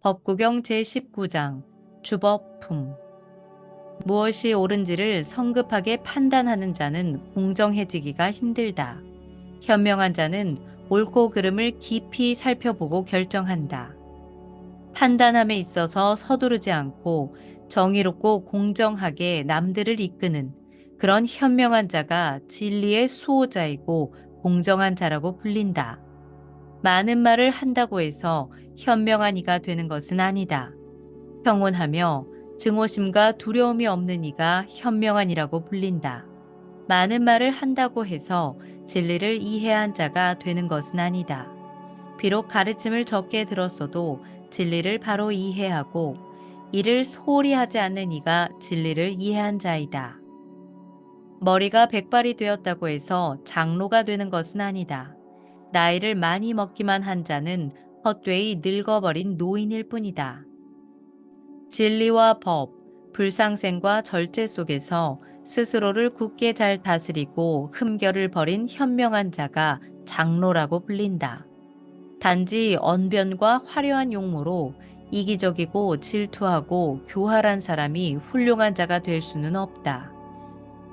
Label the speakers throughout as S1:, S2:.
S1: 법구경 제19장 주법품. 무엇이 옳은지를 성급하게 판단하는 자는 공정해지기가 힘들다. 현명한 자는 옳고 그름을 깊이 살펴보고 결정한다. 판단함에 있어서 서두르지 않고 정의롭고 공정하게 남들을 이끄는 그런 현명한 자가 진리의 수호자이고 공정한 자라고 불린다. 많은 말을 한다고 해서 현명한 이가 되는 것은 아니다. 평온하며 증오심과 두려움이 없는 이가 현명한 이라고 불린다. 많은 말을 한다고 해서 진리를 이해한 자가 되는 것은 아니다. 비록 가르침을 적게 들었어도 진리를 바로 이해하고 이를 소홀히 하지 않는 이가 진리를 이해한 자이다. 머리가 백발이 되었다고 해서 장로가 되는 것은 아니다. 나이를 많이 먹기만 한 자는 헛되이 늙어버린 노인일 뿐이다. 진리와 법, 불상생과 절제 속에서 스스로를 굳게 잘 다스리고 흠결을 버린 현명한 자가 장로라고 불린다. 단지 언변과 화려한 용모로 이기적이고 질투하고 교활한 사람이 훌륭한 자가 될 수는 없다.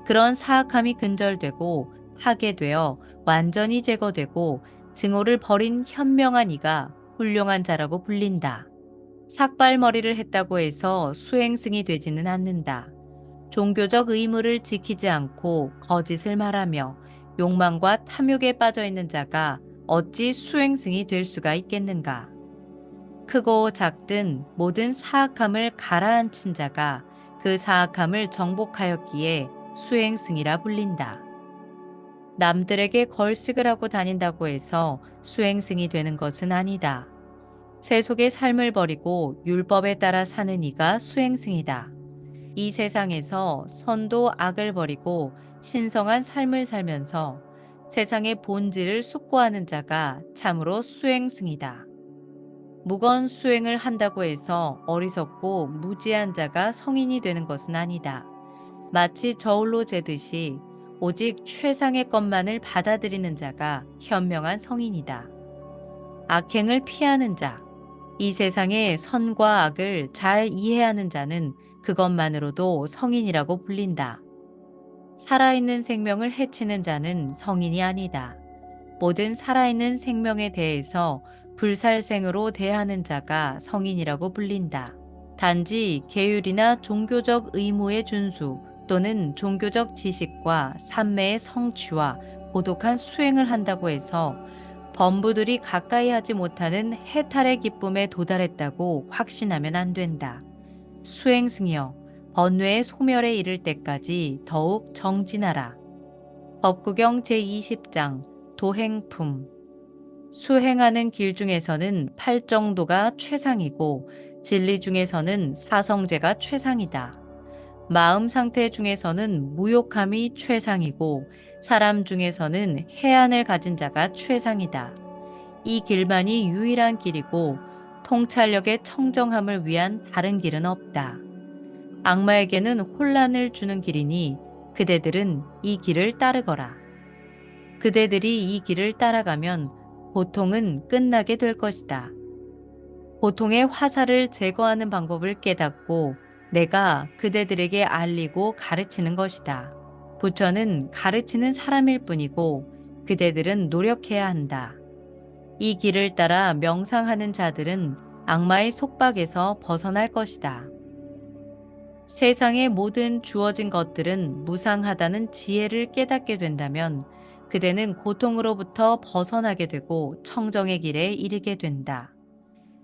S1: 그런 사악함이 근절되고 파괴되어 완전히 제거되고 증오를 버린 현명한 이가 훌륭한 자라고 불린다. 삭발머리를 했다고 해서 수행승이 되지는 않는다. 종교적 의무를 지키지 않고 거짓을 말하며 욕망과 탐욕에 빠져 있는 자가 어찌 수행승이 될 수가 있겠는가? 크고 작든 모든 사악함을 가라앉힌 자가 그 사악함을 정복하였기에 수행승이라 불린다. 남들에게 걸식을 하고 다닌다고 해서 수행승이 되는 것은 아니다. 세속의 삶을 버리고 율법에 따라 사는 이가 수행승이다. 이 세상에서 선도 악을 버리고 신성한 삶을 살면서 세상의 본질을 숙고하는 자가 참으로 수행승이다. 무건 수행을 한다고 해서 어리석고 무지한 자가 성인이 되는 것은 아니다. 마치 저울로 재듯이 오직 최상의 것만을 받아들이는 자가 현명한 성인이다. 악행을 피하는 자, 이 세상의 선과 악을 잘 이해하는 자는 그것만으로도 성인이라고 불린다. 살아있는 생명을 해치는 자는 성인이 아니다. 모든 살아있는 생명에 대해서 불살생으로 대하는 자가 성인이라고 불린다. 단지 계율이나 종교적 의무의 준수 또는 종교적 지식과 삼매의 성취와 고독한 수행을 한다고 해서 범부들이 가까이 하지 못하는 해탈의 기쁨에 도달했다고 확신하면 안 된다. 수행승이여, 번뇌의 소멸에 이를 때까지 더욱 정진하라. 법구경 제20장 도행품. 수행하는 길 중에서는 팔정도가 최상이고 진리 중에서는 사성제가 최상이다. 마음 상태 중에서는 무욕함이 최상이고 사람 중에서는 해안을 가진 자가 최상이다. 이 길만이 유일한 길이고 통찰력의 청정함을 위한 다른 길은 없다. 악마에게는 혼란을 주는 길이니 그대들은 이 길을 따르거라. 그대들이 이 길을 따라가면 고통은 끝나게 될 것이다. 고통의 화살을 제거하는 방법을 깨닫고 내가 그대들에게 알리고 가르치는 것이다. 부처는 가르치는 사람일 뿐이고 그대들은 노력해야 한다. 이 길을 따라 명상하는 자들은 악마의 속박에서 벗어날 것이다. 세상의 모든 주어진 것들은 무상하다는 지혜를 깨닫게 된다면 그대는 고통으로부터 벗어나게 되고 청정의 길에 이르게 된다.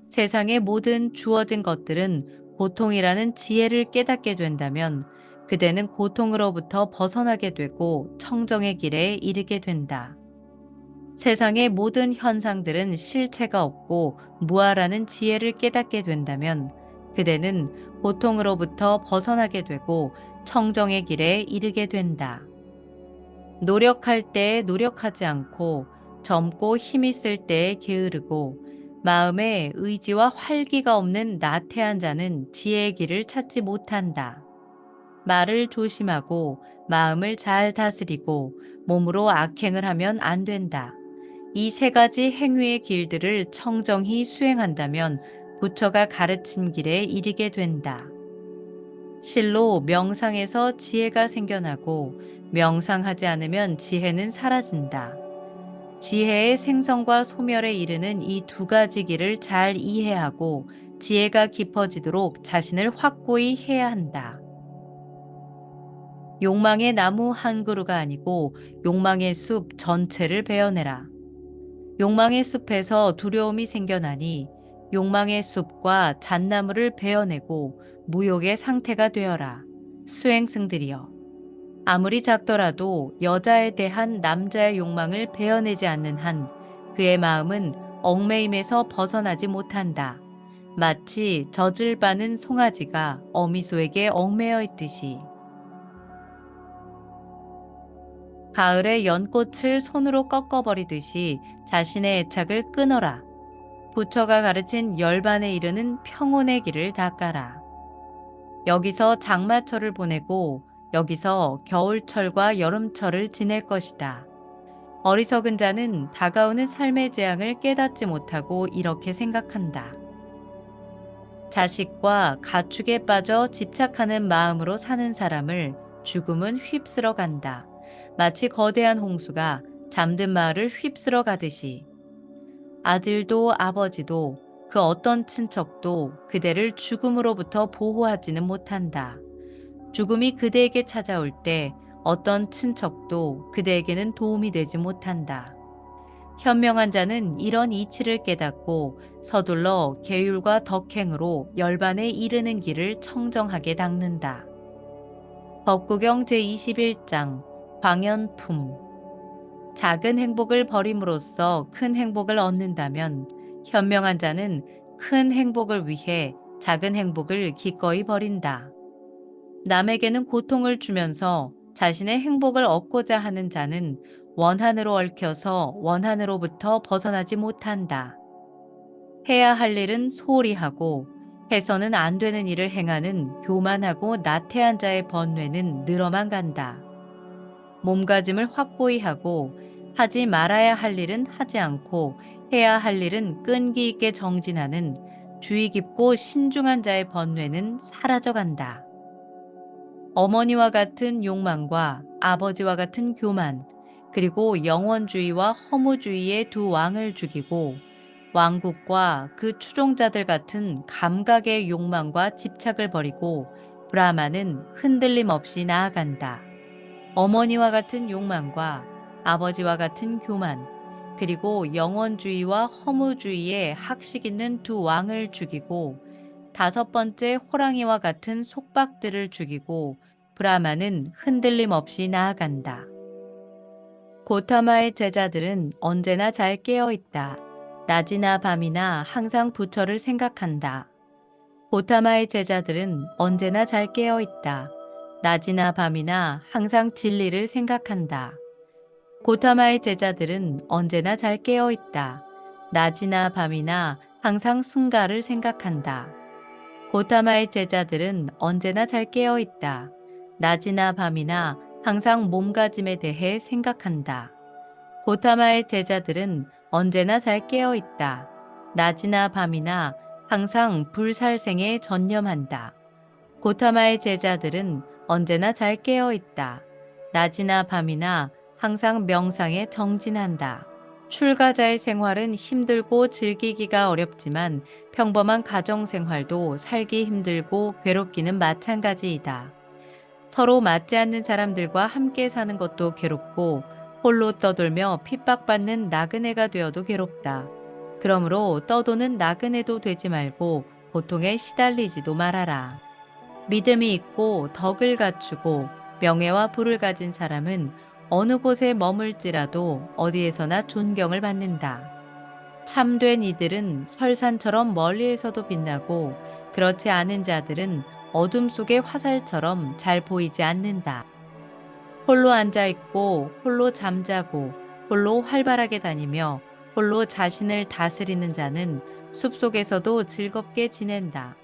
S1: 세상의 모든 주어진 것들은 고통이라는 지혜를 깨닫게 된다면 그대는 고통으로부터 벗어나게 되고 청정의 길에 이르게 된다. 세상의 모든 현상들은 실체가 없고 무아라는 지혜를 깨닫게 된다면 그대는 고통으로부터 벗어나게 되고 청정의 길에 이르게 된다. 노력할 때에 노력하지 않고 젊고 힘있을 때에 게으르고 마음에 의지와 활기가 없는 나태한 자는 지혜의 길을 찾지 못한다. 말을 조심하고 마음을 잘 다스리고 몸으로 악행을 하면 안 된다. 이 세 가지 행위의 길들을 청정히 수행한다면 부처가 가르친 길에 이르게 된다. 실로 명상에서 지혜가 생겨나고 명상하지 않으면 지혜는 사라진다. 지혜의 생성과 소멸에 이르는 이 두 가지 길을 잘 이해하고 지혜가 깊어지도록 자신을 확고히 해야 한다. 욕망의 나무 한 그루가 아니고 욕망의 숲 전체를 베어내라. 욕망의 숲에서 두려움이 생겨나니 욕망의 숲과 잣나무를 베어내고 무욕의 상태가 되어라. 수행승들이여. 아무리 작더라도 여자에 대한 남자의 욕망을 베어내지 않는 한 그의 마음은 얽매임에서 벗어나지 못한다. 마치 젖을 바는 송아지가 어미소에게 얽매여 있듯이. 가을의 연꽃을 손으로 꺾어버리듯이 자신의 애착을 끊어라. 부처가 가르친 열반에 이르는 평온의 길을 닦아라. 여기서 장마철을 보내고 여기서 겨울철과 여름철을 지낼 것이다. 어리석은 자는 다가오는 삶의 재앙을 깨닫지 못하고 이렇게 생각한다. 자식과 가축에 빠져 집착하는 마음으로 사는 사람을 죽음은 휩쓸어 간다. 마치 거대한 홍수가 잠든 마을을 휩쓸어 가듯이. 아들도 아버지도 그 어떤 친척도 그대를 죽음으로부터 보호하지는 못한다. 죽음이 그대에게 찾아올 때 어떤 친척도 그대에게는 도움이 되지 못한다. 현명한 자는 이런 이치를 깨닫고 서둘러 계율과 덕행으로 열반에 이르는 길을 청정하게 닦는다. 법구경 제21장 광연품. 작은 행복을 버림으로써 큰 행복을 얻는다면 현명한 자는 큰 행복을 위해 작은 행복을 기꺼이 버린다. 남에게는 고통을 주면서 자신의 행복을 얻고자 하는 자는 원한으로 얽혀서 원한으로부터 벗어나지 못한다. 해야 할 일은 소홀히 하고 해서는 안 되는 일을 행하는 교만하고 나태한 자의 번뇌는 늘어만 간다. 몸가짐을 확고히 하고 하지 말아야 할 일은 하지 않고 해야 할 일은 끈기 있게 정진하는 주의 깊고 신중한 자의 번뇌는 사라져간다. 어머니와 같은 욕망과 아버지와 같은 교만, 그리고 영원주의와 허무주의의 두 왕을 죽이고 왕국과 그 추종자들 같은 감각의 욕망과 집착을 버리고 브라마는 흔들림 없이 나아간다. 어머니와 같은 욕망과 아버지와 같은 교만, 그리고 영원주의와 허무주의의 학식 있는 두 왕을 죽이고 다섯 번째 호랑이와 같은 속박들을 죽이고 브라마는 흔들림 없이 나아간다. 고타마의 제자들은 언제나 잘 깨어 있다. 낮이나 밤이나 항상 부처를 생각한다. 고타마의 제자들은 언제나 잘 깨어 있다. 낮이나 밤이나 항상 진리를 생각한다. 고타마의 제자들은 언제나 잘 깨어 있다. 낮이나 밤이나 항상 승가를 생각한다. 고타마의 제자들은 언제나 잘 깨어 있다. 낮이나 밤이나 항상 몸가짐에 대해 생각한다. 고타마의 제자들은 언제나 잘 깨어 있다. 낮이나 밤이나 항상 불살생에 전념한다. 고타마의 제자들은 언제나 잘 깨어 있다. 낮이나 밤이나 항상 명상에 정진한다. 출가자의 생활은 힘들고 즐기기가 어렵지만 평범한 가정생활도 살기 힘들고 괴롭기는 마찬가지이다. 서로 맞지 않는 사람들과 함께 사는 것도 괴롭고 홀로 떠돌며 핍박받는 나그네가 되어도 괴롭다. 그러므로 떠도는 나그네도 되지 말고 고통에 시달리지도 말아라. 믿음이 있고 덕을 갖추고 명예와 부를 가진 사람은 어느 곳에 머물지라도 어디에서나 존경을 받는다. 참된 이들은 설산처럼 멀리에서도 빛나고 그렇지 않은 자들은 어둠 속의 화살처럼 잘 보이지 않는다. 홀로 앉아있고 홀로 잠자고 홀로 활발하게 다니며 홀로 자신을 다스리는 자는 숲속에서도 즐겁게 지낸다.